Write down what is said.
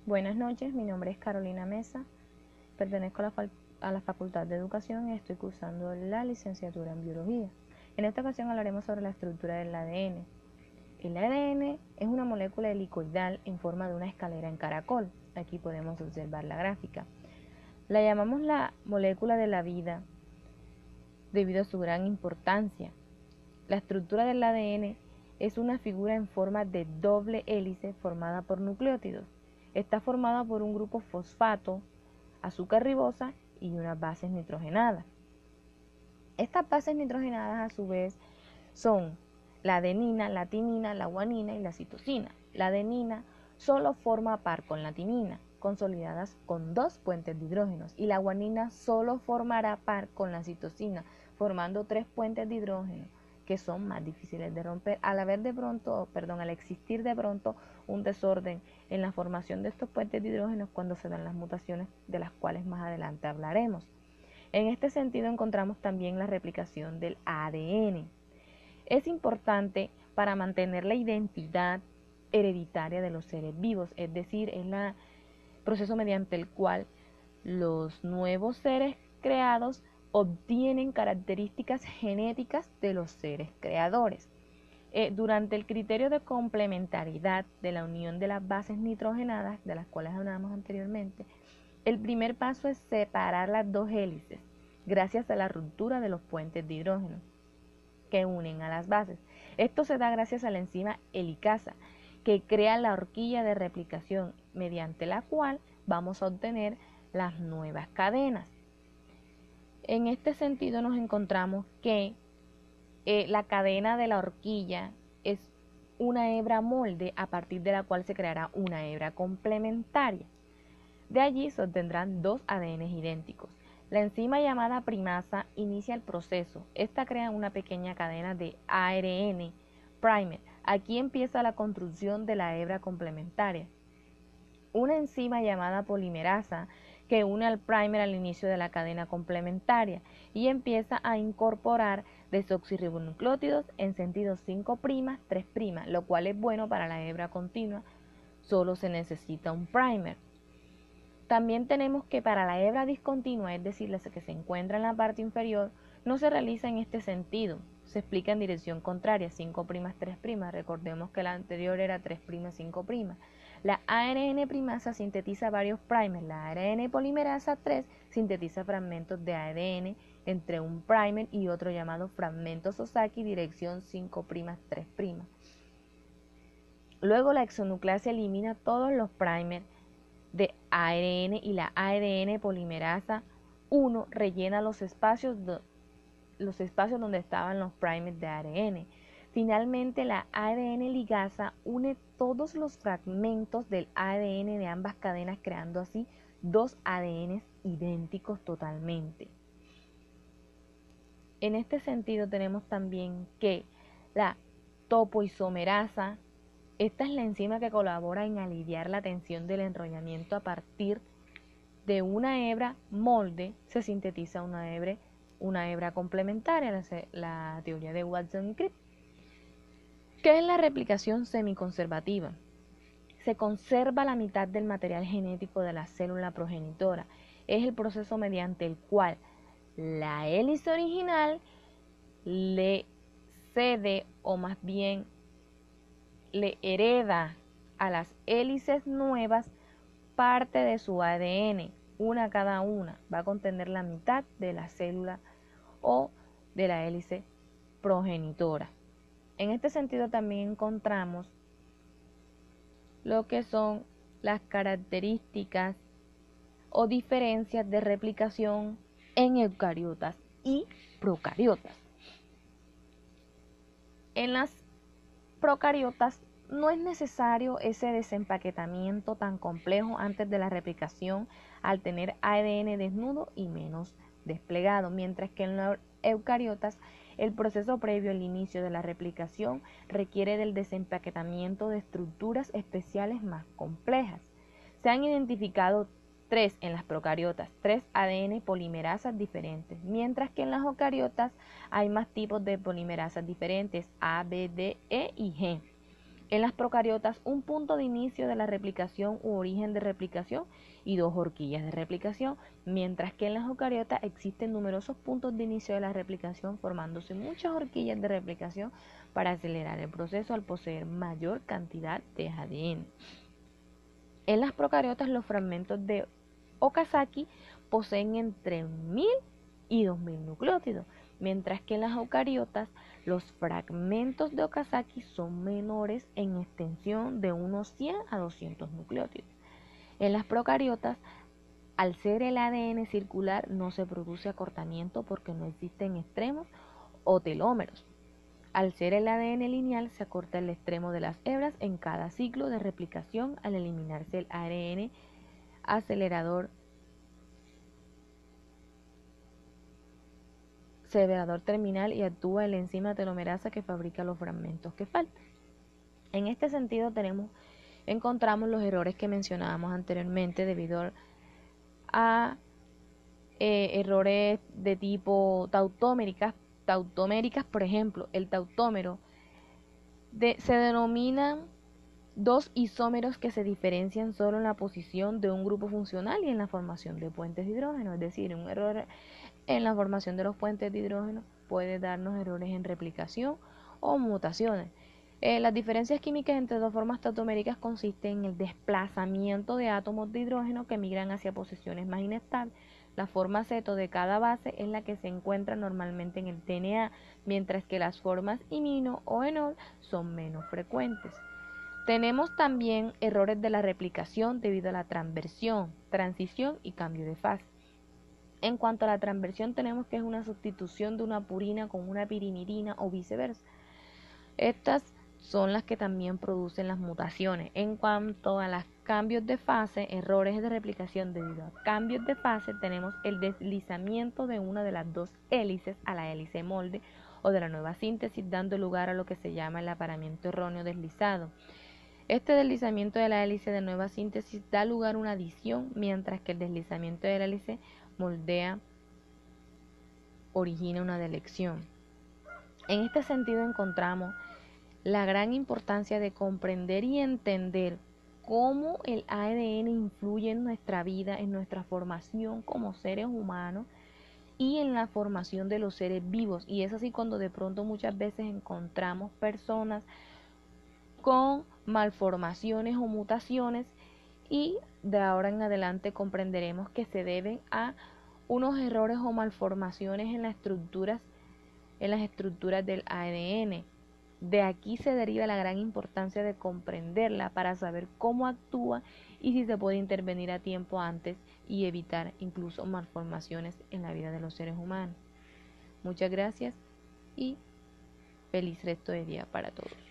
Buenas noches, mi nombre es Carolina Mesa, pertenezco a la Facultad de Educación y estoy cursando la licenciatura en Biología. En esta ocasión hablaremos sobre la estructura del ADN. El ADN es una molécula helicoidal en forma de una escalera en caracol. Aquí podemos observar la gráfica. La llamamos la molécula de la vida debido a su gran importancia. La estructura del ADN es una figura en forma de doble hélice formada por nucleótidos. Está formada por un grupo fosfato, azúcar ribosa y unas bases nitrogenadas. Estas bases nitrogenadas a su vez son la adenina, la timina, la guanina y la citosina. La adenina solo forma par con la timina, consolidadas con dos puentes de hidrógenos, y la guanina solo formará par con la citosina, formando tres puentes de hidrógeno que son más difíciles de romper al existir de pronto un desorden en la formación de estos puentes de hidrógenos cuando se dan las mutaciones de las cuales más adelante hablaremos. En este sentido encontramos también la replicación del ADN. Es importante para mantener la identidad hereditaria de los seres vivos, es decir, es el proceso mediante el cual los nuevos seres creados obtienen características genéticas de los seres creadores. Durante el criterio de complementariedad de la unión de las bases nitrogenadas, de las cuales hablamos anteriormente, el primer paso es separar las dos hélices, gracias a la ruptura de los puentes de hidrógeno que unen a las bases. Esto se da gracias a la enzima helicasa, que crea la horquilla de replicación, mediante la cual vamos a obtener las nuevas cadenas. En este sentido nos encontramos que la cadena de la horquilla es una hebra molde a partir de la cual se creará una hebra complementaria. De allí se obtendrán dos ADNs idénticos. La enzima llamada primasa inicia el proceso. Esta crea una pequeña cadena de ARN primer. Aquí empieza la construcción de la hebra complementaria. Una enzima llamada polimerasa que une al primer al inicio de la cadena complementaria y empieza a incorporar desoxirribonucleótidos en sentido 5', 3', lo cual es bueno para la hebra continua. Solo se necesita un primer. También tenemos que para la hebra discontinua, es decir, la que se encuentra en la parte inferior, no se realiza en este sentido, se explica en dirección contraria, 5', 3', recordemos que la anterior era 3', 5'. La ARN primasa sintetiza varios primers, la ARN polimerasa 3 sintetiza fragmentos de ADN entre un primer y otro llamado fragmento Sasaki, dirección 5', 3'. Luego la exonucleasa elimina todos los primers de ARN y la ARN polimerasa 1 rellena los espacios donde estaban los primers de ARN. Finalmente, la ARN ligasa une todos los fragmentos del ADN de ambas cadenas, creando así dos ADNs idénticos totalmente. En este sentido tenemos también que la topoisomerasa, esta es la enzima que colabora en aliviar la tensión del enrollamiento. A partir de una hebra molde se sintetiza una hebra complementaria, la teoría de Watson y Crick. ¿Qué es la replicación semiconservativa? Se conserva la mitad del material genético de la célula progenitora. Es el proceso mediante el cual la hélice original le cede, o más bien le hereda a las hélices nuevas parte de su ADN, una cada una. Va a contener la mitad de la célula o de la hélice progenitora. En este sentido también encontramos lo que son las características o diferencias de replicación en eucariotas y procariotas. En las procariotas no es necesario ese desempaquetamiento tan complejo antes de la replicación al tener ADN desnudo y menos desplegado, mientras que en las eucariotas el proceso previo al inicio de la replicación requiere del desempaquetamiento de estructuras especiales más complejas. Se han identificado en las procariotas, 3 ADN polimerasas diferentes, mientras que en las eucariotas hay más tipos de polimerasas diferentes, A, B, D, E y G. En las procariotas, un punto de inicio de la replicación u origen de replicación y 2 horquillas de replicación, mientras que en las eucariotas existen numerosos puntos de inicio de la replicación, formándose muchas horquillas de replicación para acelerar el proceso al poseer mayor cantidad de ADN. En las procariotas, los fragmentos de Okazaki poseen entre 1000 y 2000 nucleótidos, mientras que en las eucariotas los fragmentos de Okazaki son menores en extensión de unos 100 a 200 nucleótidos. En las procariotas, al ser el ADN circular, no se produce acortamiento porque no existen extremos o telómeros. Al ser el ADN lineal, se acorta el extremo de las hebras en cada ciclo de replicación al eliminarse el ARN acelerador terminal y actúa en la enzima telomerasa que fabrica los fragmentos que faltan. En este sentido encontramos los errores que mencionábamos anteriormente debido a errores de tipo tautoméricas, por ejemplo, el tautómero se denominan dos isómeros que se diferencian solo en la posición de un grupo funcional y en la formación de puentes de hidrógeno, es decir, un error en la formación de los puentes de hidrógeno puede darnos errores en replicación o mutaciones. Las diferencias químicas entre dos formas tautoméricas consisten en el desplazamiento de átomos de hidrógeno que migran hacia posiciones más inestables. La forma ceto de cada base es la que se encuentra normalmente en el DNA, mientras que las formas imino o enol son menos frecuentes. Tenemos también errores de la replicación debido a la transversión, transición y cambio de fase. En cuanto a la transversión, tenemos que es una sustitución de una purina con una pirimidina o viceversa. Estas son las que también producen las mutaciones. En cuanto a los cambios de fase, errores de replicación debido a cambios de fase, tenemos el deslizamiento de una de las dos hélices a la hélice molde o de la nueva síntesis, dando lugar a lo que se llama el apareamiento erróneo deslizado. Este deslizamiento de la hélice de nueva síntesis da lugar a una adición, mientras que el deslizamiento de la hélice moldea origina una delección. En este sentido encontramos la gran importancia de comprender y entender cómo el ADN influye en nuestra vida, en nuestra formación como seres humanos y en la formación de los seres vivos. Y es así cuando de pronto muchas veces encontramos personas con malformaciones o mutaciones y de ahora en adelante comprenderemos que se deben a unos errores o malformaciones en las estructuras del ADN. De aquí se deriva la gran importancia de comprenderla para saber cómo actúa y si se puede intervenir a tiempo antes y evitar incluso malformaciones en la vida de los seres humanos. Muchas gracias y feliz resto de día para todos.